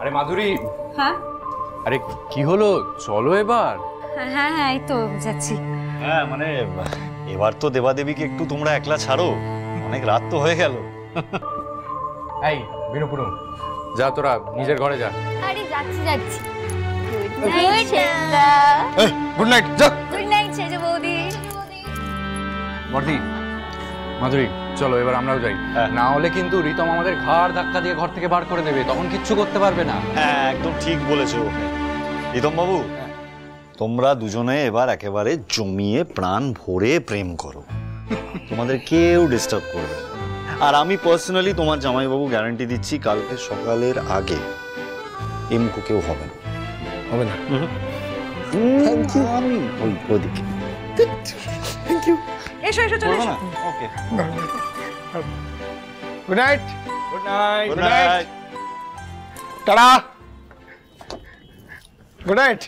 আরে মাধুরী। হ্যাঁ আরে কি হলো, চলো এবার। হ্যাঁ হ্যাঁ এই তো যাচ্ছি। হ্যাঁ মানে এবার তো দেবাদেবীকে একটু তোমরা একলা ছাড়ো, অনেক রাত তো হয়ে গেল। এই বিনুপুরু, যা তোরা নিজের ঘরে যা। আরে যাচ্ছি যাচ্ছি। Good night Seja. Good night, যা। গুড নাইট সেজা বৌদি। বর্দি, মাধুরী চলো এবার আমরাও যাই। না হলে কিন্তু রিতম আমাদের ঘাড় ধাক্কা দিয়ে ঘর থেকে বার করে দেবে, তখন কিচ্ছু করতে পারবে না। হ্যাঁ একদম ঠিক বলেছো রিতম বাবু, তোমরা দুজনে এবার একেবারে জমিয়ে প্রাণ ভরে প্রেম করো, তোমাদের কেউ ডিস্টার্ব করবে না। আর আমি পার্সোনালি তোমার জামাইবাবু গ্যারান্টি দিচ্ছি কালকে সকালের আগে এই মুখো কেউ হবে না। হবে না? Thank you. আমি ওদিকে থ্যাংক ইউ। এসো এসো চলে এসো। Okay good night. Good night. Good night. Tata. Good night.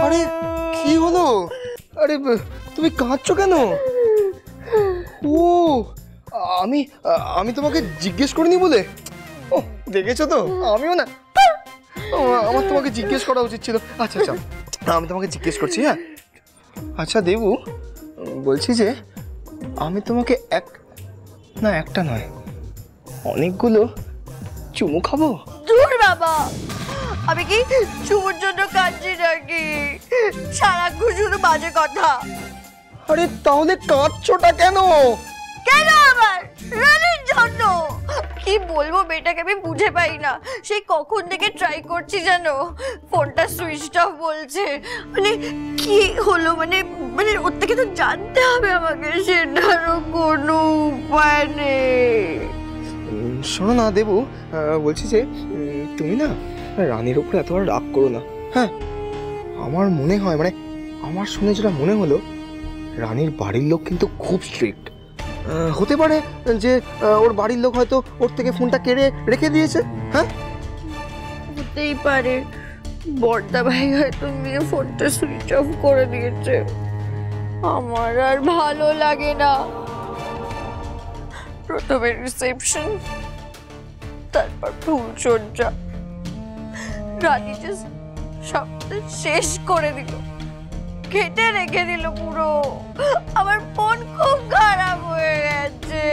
আরে কি হলো? আরে তুমি কাঁদছো কেন? ও আমি আমি তোমাকে জিজ্ঞেস করিনি বলে? ও দেখেছো তো, আমিও না, আমার তোমাকে জিজ্ঞেস করা উচিত ছিল। আচ্ছা আচ্ছা আমি তোমাকে জিজ্ঞেস করছি। হ্যাঁ আচ্ছা দেবু, বলছি যে আমি তোমাকে একটা নয় অনেকগুলো চুমু খাবো। দূর বাবা, আমি কি চুমুর জন্য কাঁদছি নাকি? সারাক্ষণ শুধু বাজে কথা। আরে তাহলে কাঁদছোটা কেন? কেন আবার? রানীর জন্য। কি বলবো মেয়েটাকে আমি বুঝে পাই না, সেই কখন থেকে ট্রাই করছি জানো, ফোনটা সুইচ অফ বলছে। মানে কি হলো, মানে মানে ওর থেকে তো জানতে হবে আমাকে, সেটারও কোনো উপায় নেই। শোনো না দেবু, বলছি যে তুমি না রানীর উপরে এতবার রাগ করো না। হ্যাঁ আমার মনে হয়, মানে আমার শুনে যেটা মনে হলো, রানীর বাড়ির লোক কিন্তু খুব স্ট্রিক্ট। হতে পারে যে ওর বাড়ির লোক হয়তো ওর থেকে ফোনটা কেড়ে রেখে দিয়েছে। হ্যাঁ হতেই পারে, বড়দা ভাই হয়তো নিয়ে ফোনটা সুইচ অফ করে দিয়েছে। আমার আর ভালো লাগে না। প্রথমে রিসেপশন, তারপর ফুলসজ্জা, রানী যে সবটা শেষ করে দিল, কেটে রেখে দিল পুরো। আমার মন খুব খারাপ হয়ে গেছে।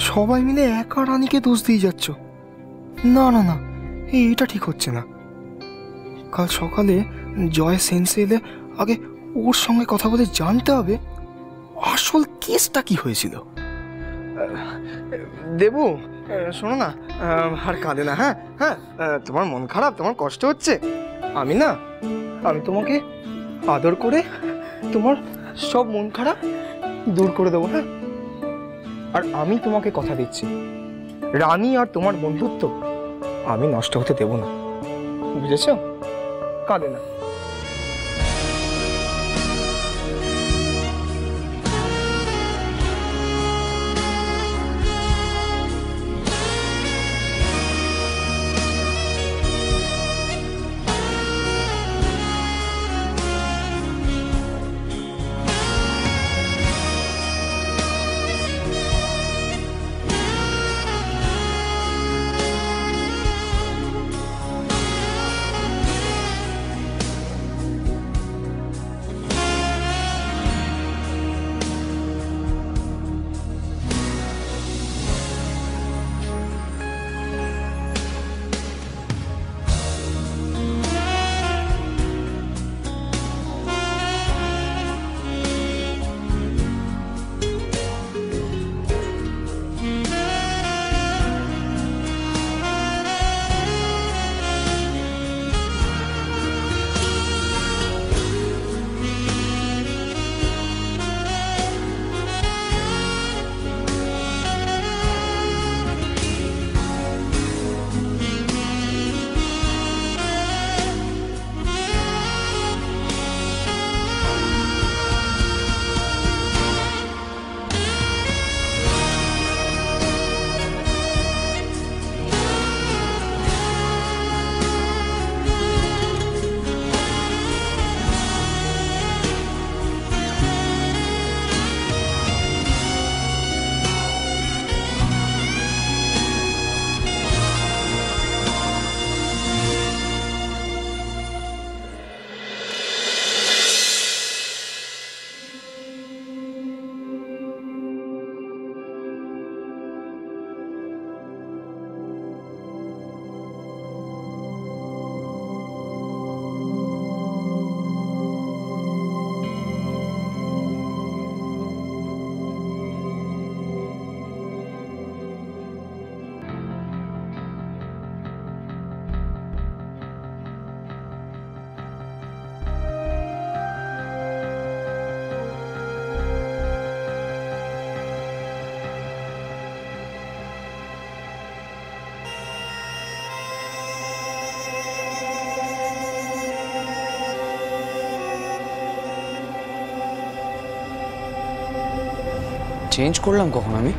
সবাই মিলে একা রানীকে দোষ দিয়ে যাচ্ছ। না না না, এটা ঠিক হচ্ছে না। কাল সকালে জয় সেন্সে এলে আগে ওর সঙ্গে কথা বলে জানতে হবে আসল কেসটা কি হয়েছিল। দেবু শোনো না, আর কাঁদে না। হ্যাঁ হ্যাঁ তোমার মন খারাপ, তোমার কষ্ট হচ্ছে, আমি তোমাকে আদর করে তোমার সব মন খারাপ দূর করে দেবো। হ্যাঁ আর আমি তোমাকে কথা দিচ্ছি, রানী আর তোমার বন্ধুত্ব আমি নষ্ট হতে দেব না, বুঝেছো? কাঁদে না। চেঞ্জ করলাম কখন আমি?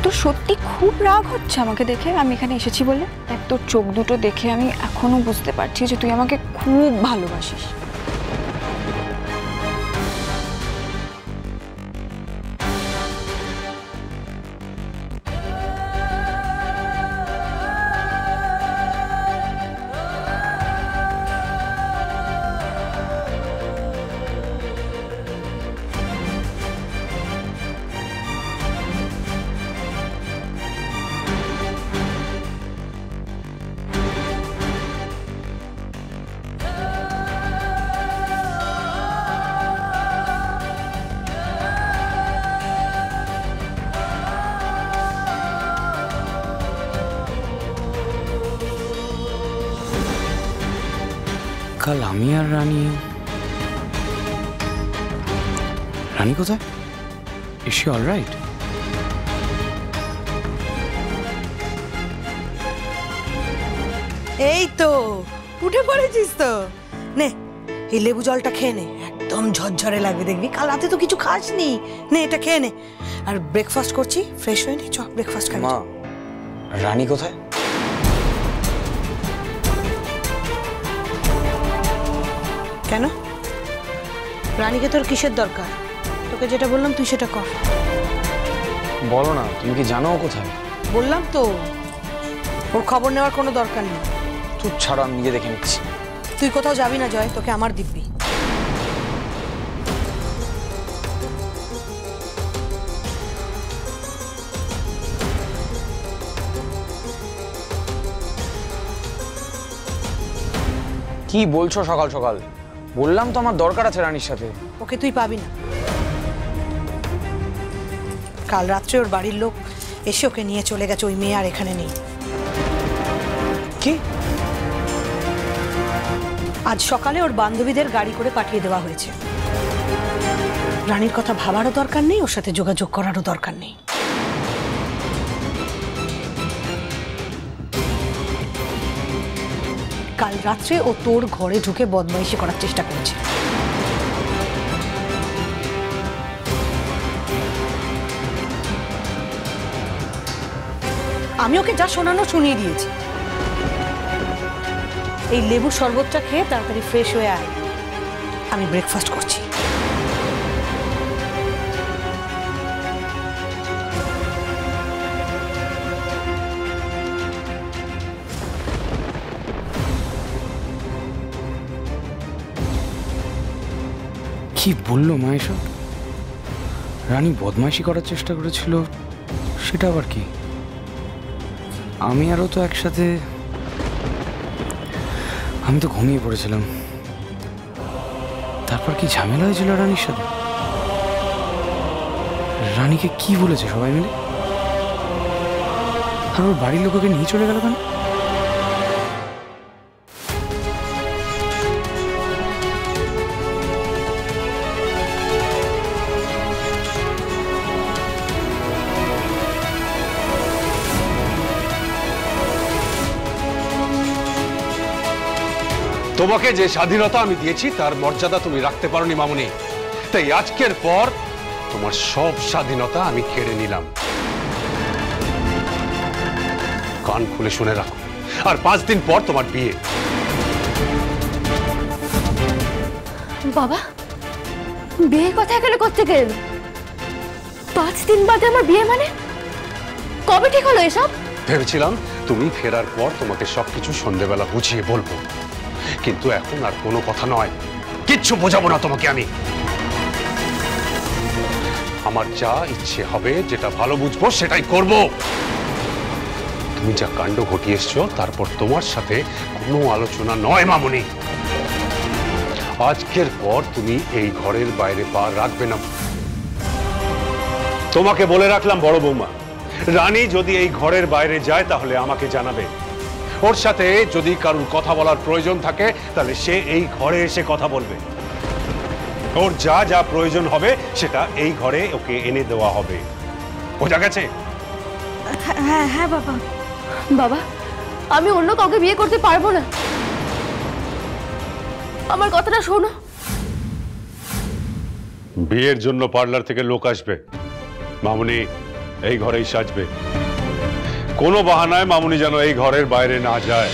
তোর সত্যি খুব রাগ হচ্ছে আমাকে দেখে আমি এখানে এসেছি বলে? দেখ তোর চোখ দুটো দেখে আমি এখনো বুঝতে পারছি যে তুই আমাকে খুব ভালোবাসিস। কাল আমি আর রানী কোথায়? Is she alright? এই তো উঠে পড়েছিস তো, নে এই লেবু জলটা খেয়ে নে, একদম ঝরঝরে লাগবে দেখবি। কাল রাতে তো কিছু খাসনি, নে এটা খেয়ে নে। আর ব্রেকফাস্ট করছি, ফ্রেশ হয়ে নি, চ ব্রেকফাস্ট খাবি। মা, রানী কোথায়? কেন? রানীকে তোর কিসের দরকার? তোকে যেটা বললাম তুই সেটা কর। বলো না, তুমি কি জানো ও কোথায়? বললাম তো, ওর খবর নেওয়ার কোনো দরকার নেই। তুই ছাড়ো, আমি নিজে দেখে নিচ্ছি। তুই কোথাও যাবি না জয়, তোকে আমার দিব্যি। কি বলছো সকাল সকাল? বললাম তো আমার দরকার আছে রানীর সাথে। ওকে তুই পাবি না। কাল রাত্রে ওর বাড়ির লোক এসে ওকে নিয়ে চলে গেছে, ওই মেয়ে আর এখানে নেই। কি? আজ সকালে ওর বান্ধবীদের গাড়ি করে পাঠিয়ে দেওয়া হয়েছে। রানীর কথা ভাবারও দরকার নেই, ওর সাথে যোগাযোগ করারও দরকার নেই। কাল রাত্রে ও তোর ঘরে ঢুকে বদমাইশি করার চেষ্টা করেছে। আমি ওকে যা শোনানো শুনিয়ে দিয়েছি। এই লেবু শরবতটা খেয়ে তাড়াতাড়ি ফ্রেশ হয়ে আয়, আমি ব্রেকফাস্ট করছি। কি বললো মা এসব? রানী বদমাইশি করার চেষ্টা করেছিল, সেটা আবার কি? আমি আরও তো একসাথে, আমি তো ঘুমিয়ে পড়েছিলাম। তারপর কি ঝামেলা হয়েছিল রানীর সাথে? রানীকে কি বলেছে সবাই মিলে? আর ওর বাড়ির লোককে নিয়ে চলে গেল কেন? তোমাকে যে স্বাধীনতা আমি দিয়েছি তার মর্যাদা তুমি রাখতে পারোনি মামুনি, তাই আজকের পর তোমার সব স্বাধীনতা আমি কেড়ে নিলাম। কান খুলে শুনে রাখো, আর 5 দিন পর তোমার বিয়ে। বাবা, বিয়ে কথা এখানে করতে গেল? 5 দিন বাদে আমার বিয়ে মানে? কবে ঠিক হলো এসব? ভেবেছিলাম তুমি ফেরার পর তোমাকে সবকিছু সন্ধ্যেবেলা বুঝিয়ে বলবো, কিন্তু এখন আর কোনো কথা নয়, কিচ্ছু বোঝাবো না তোমাকে আমি। আমার যা ইচ্ছে হবে, যেটা ভালো বুঝবো সেটাই করব। তুমি যা কাণ্ড ঘটিয়ে এসছো তারপর তোমার সাথে কোনো আলোচনা নয় মামুনি। আজকের পর তুমি এই ঘরের বাইরে পা রাখবে না। তোমাকে বলে রাখলাম বড় বৌমা, রানী যদি এই ঘরের বাইরে যায় তাহলে আমাকে জানাবে। ওর সাথে যদি কারুর কথা বলার প্রয়োজন থাকে তাহলে সে এই ঘরে এসে কথা বলবে। ওর যা যা প্রয়োজন হবে সেটা এই ঘরে ওকে এনে দেওয়া হবে। বোঝা গেছে? হ্যাঁ হ্যাঁ বাবা। বাবা, আমি অন্য কাউকে বিয়ে করতে পারবো না। আমার কথাটা শোনো। বিয়ের জন্য পার্লার থেকে লোক আসবে, মামুনি এই ঘরেই সাজবে। কোনো বাহানায় মামুনি যেন এই ঘরের বাইরে না যায়।